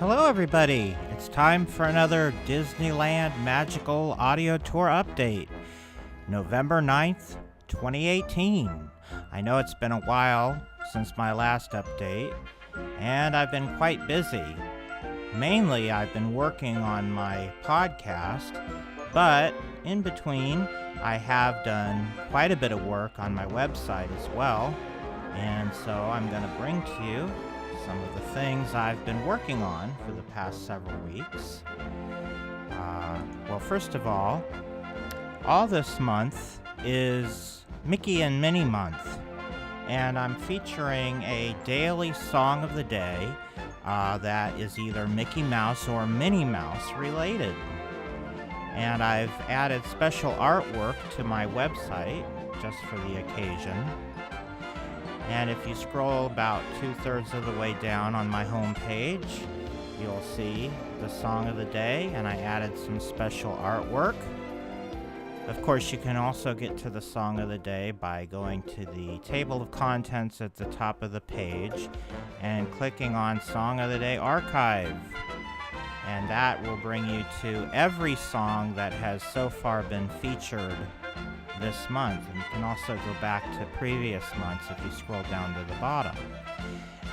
Hello, everybody. It's time for another Disneyland Magical Audio Tour update. November 9th, 2018. I know it's been a while since my last update, and I've been quite busy. Mainly, I've been working on my podcast, but in between, I have done quite a bit of work on my website as well, and so I'm going to bring to you some of the things I've been working on for the past several weeks. Well, first of all this month is Mickey and Minnie Month, and I'm featuring a daily song of the day that is either Mickey Mouse or Minnie Mouse related. And I've added special artwork to my website just for the occasion. And if you scroll about 2/3 of the way down on my home page, you'll see the song of the day, and I added some special artwork. Of course, you can also get to the song of the day by going to the table of contents at the top of the page and clicking on Song of the Day Archive. And that will bring you to every song that has so far been featured this month, and you can also go back to previous months if you scroll down to the bottom.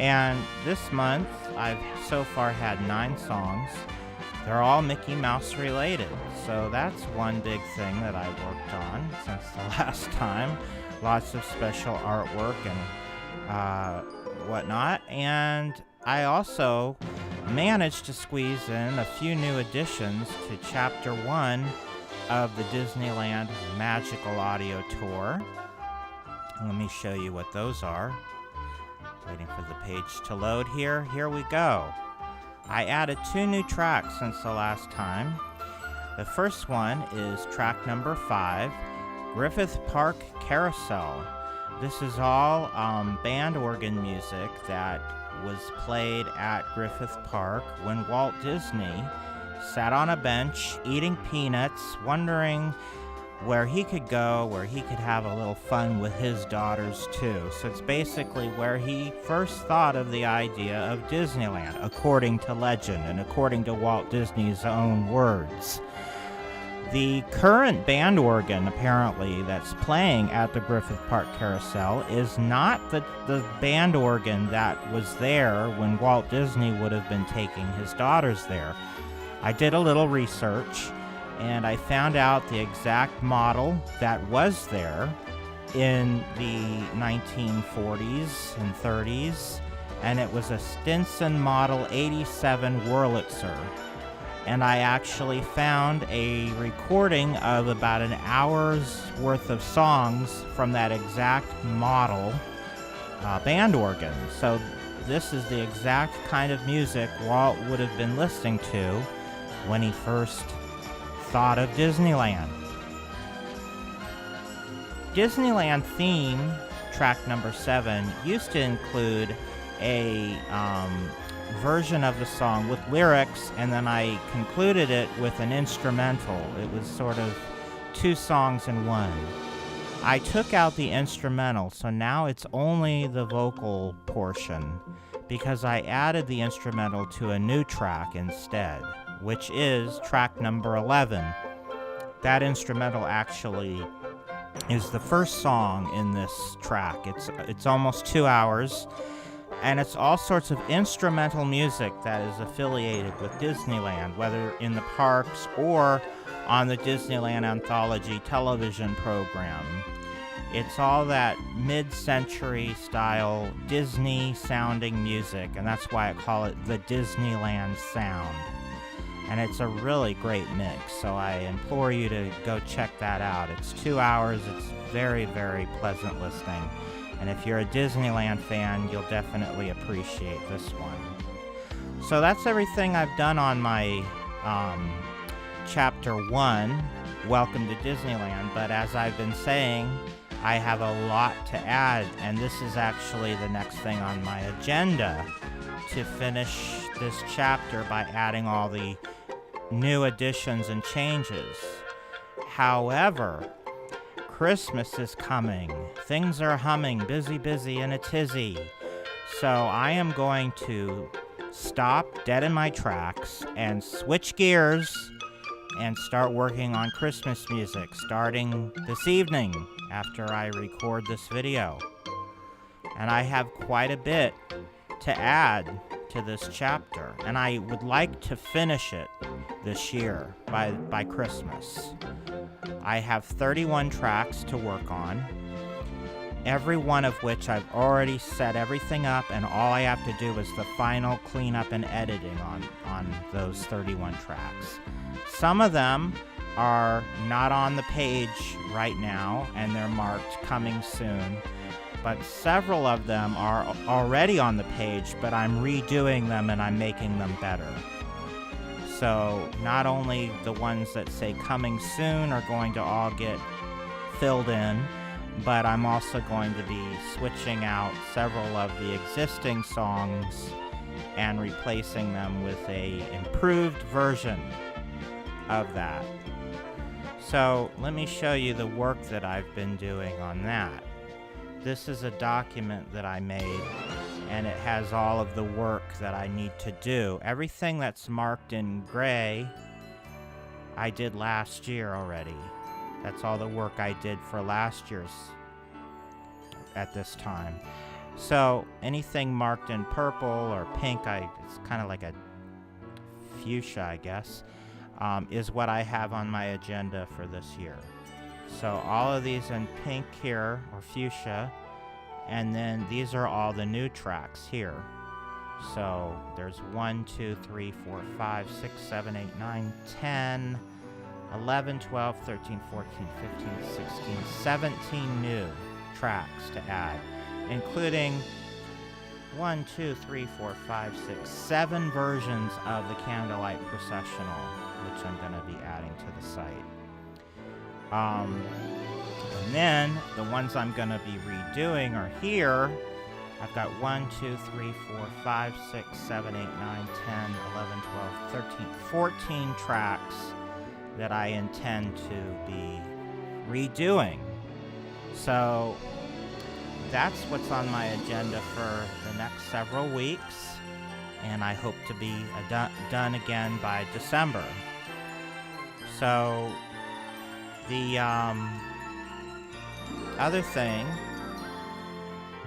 And this month I've so far had 9 songs. They're all Mickey Mouse related, so that's one big thing that I worked on since the last time. Lots of special artwork and whatnot, and I also managed to squeeze in a few new additions to Chapter 1 of the Disneyland Magical Audio Tour. Let me show you what those are. Waiting for the page to load here. Here we go. I added 2 new tracks since the last time. The first one is track number 5, Griffith Park Carousel. This is all band organ music that was played at Griffith Park when Walt Disney sat on a bench eating peanuts, wondering where he could go, where he could have a little fun with his daughters too. So it's basically where he first thought of the idea of Disneyland, according to legend and according to Walt Disney's own words. The current band organ, apparently, that's playing at the Griffith Park Carousel is not the band organ that was there when Walt Disney would have been taking his daughters there. I did a little research, and I found out the exact model that was there in the 1940s and 30s, and it was a Stinson Model 87 Wurlitzer. And I actually found a recording of about an hour's worth of songs from that exact model band organ. So this is the exact kind of music Walt would have been listening to when he first thought of Disneyland. Disneyland theme, track number 7, used to include a version of the song with lyrics, and then I concluded it with an instrumental. It was sort of 2 songs in one. I took out the instrumental, so now it's only the vocal portion, because I added the instrumental to a new track instead, which is track number 11. That instrumental actually is the first song in this track. It's almost 2 hours, and it's all sorts of instrumental music that is affiliated with Disneyland, whether in the parks or on the Disneyland Anthology television program. It's all that mid-century style Disney-sounding music, and that's why I call it the Disneyland sound. And it's a really great mix, so I implore you to go check that out. It's 2 hours, it's very, very pleasant listening. And if you're a Disneyland fan, you'll definitely appreciate this one. So that's everything I've done on my Chapter 1, Welcome to Disneyland. But as I've been saying, I have a lot to add, and this is actually the next thing on my agenda to finish this chapter by adding all the new additions and changes. However, Christmas is coming. Things are humming, busy, busy in a tizzy. So I am going to stop dead in my tracks and switch gears and start working on Christmas music starting this evening after I record this video. And I have quite a bit to add to this chapter, and I would like to finish it this year by Christmas. I have 31 tracks to work on, every one of which I've already set everything up, and all I have to do is the final cleanup and editing on those 31 tracks. Some of them are not on the page right now, and they're marked coming soon, but several of them are already on the page, but I'm redoing them and I'm making them better. So not only the ones that say coming soon are going to all get filled in, but I'm also going to be switching out several of the existing songs and replacing them with a improved version of that. So let me show you the work that I've been doing on that. This is a document that I made, and it has all of the work that I need to do. Everything that's marked in gray, I did last year already. That's all the work I did for last year's at this time. So anything marked in purple or pink, it's kind of like a fuchsia, I guess, is what I have on my agenda for this year. So all of these in pink here, or fuchsia, and then these are all the new tracks here. So there's 1, 2, 3, 4, 5, 6, 7, 8, 9, 10, 11, 12, 13, 14, 15, 16, 17 new tracks to add, including 1, 2, 3, 4, 5, 6, 7 versions of the Candlelight Processional, which I'm going to be adding to the site. And then the ones I'm going to be redoing are here. I've got 1, 2, 3, 4, 5, 6, 7, 8, 9, 10, 11, 12, 13, 14 tracks that I intend to be redoing. So that's what's on my agenda for the next several weeks, and I hope to be done again by December. So the other thing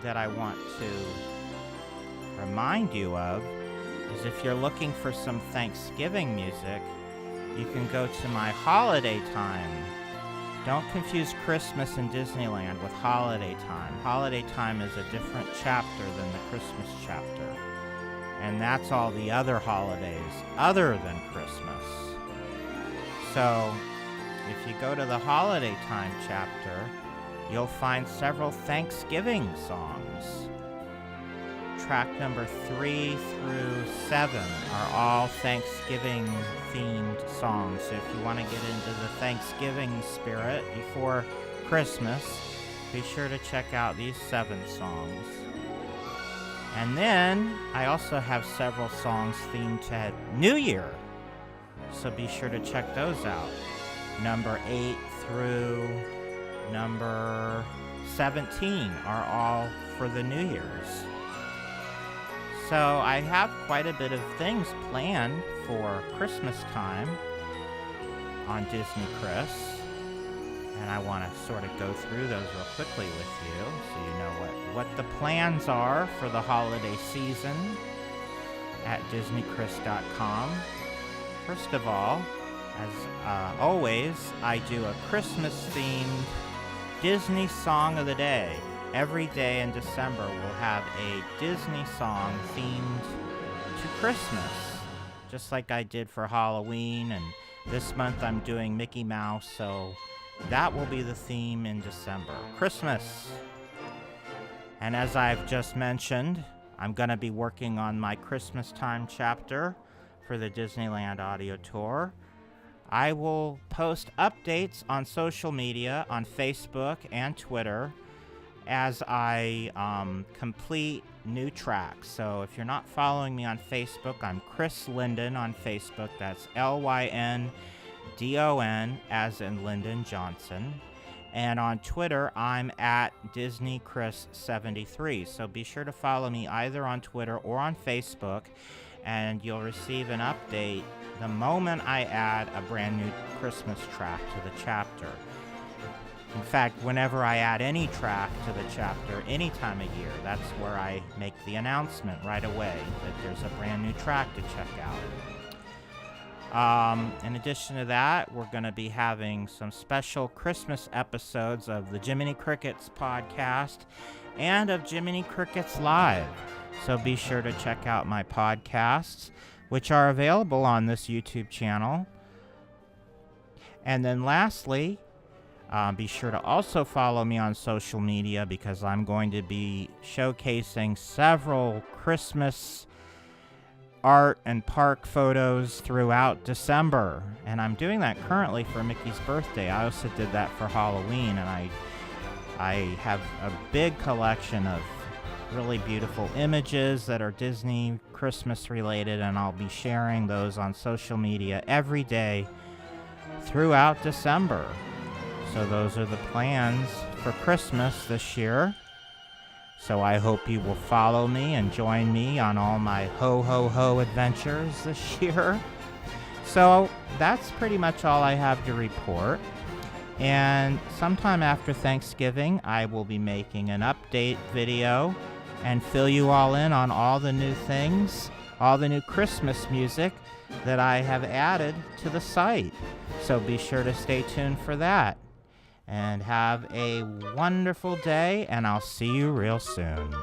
that I want to remind you of is if you're looking for some Thanksgiving music, you can go to my holiday time. Don't confuse Christmas in Disneyland with holiday time. Holiday time is a different chapter than the Christmas chapter. And that's all the other holidays other than Christmas. So if you go to the holiday time chapter, you'll find several Thanksgiving songs. Track number 3 through 7 are all Thanksgiving themed songs. So if you want to get into the Thanksgiving spirit before Christmas, be sure to check out these 7 songs. And then I also have several songs themed to New Year, so be sure to check those out. Number 8 through number 17 are all for the New Year's. So I have quite a bit of things planned for Christmas time on Disney Chris, and I want to sort of go through those real quickly with you so you know what the plans are for the holiday season at DisneyChris.com. First of all, as always, I do a Christmas-themed Disney Song of the Day. Every day in December, we'll have a Disney song themed to Christmas, just like I did for Halloween, and this month I'm doing Mickey Mouse, so that will be the theme in December, Christmas. And as I've just mentioned, I'm going to be working on my Christmas time chapter for the Disneyland Audio Tour. I will post updates on social media, on Facebook and Twitter, as I complete new tracks. So if you're not following me on Facebook, I'm Chris Linden on Facebook. That's Lyndon, as in Lyndon Johnson. And on Twitter, I'm at DisneyChris73. So be sure to follow me either on Twitter or on Facebook. and you'll receive an update the moment I add a brand new Christmas track to the chapter. In fact, whenever I add any track to the chapter any time of year, that's where I make the announcement right away that there's a brand new track to check out. In addition to that, we're going to be having some special Christmas episodes of the Jiminy Crickets podcast and of Jiminy Crickets Live. So be sure to check out my podcasts, which are available on this YouTube channel. And then lastly, be sure to also follow me on social media, because I'm going to be showcasing several Christmas art and park photos throughout December. And I'm doing that currently for Mickey's birthday. I also did that for Halloween, and I have a big collection of really beautiful images that are Disney Christmas related, and I'll be sharing those on social media every day throughout December. So those are the plans for Christmas this year. So I hope you will follow me and join me on all my ho-ho-ho adventures this year. So that's pretty much all I have to report. And sometime after Thanksgiving, I will be making an update video and fill you all in on all the new things, all the new Christmas music that I have added to the site. So be sure to stay tuned for that. And have a wonderful day, and I'll see you real soon.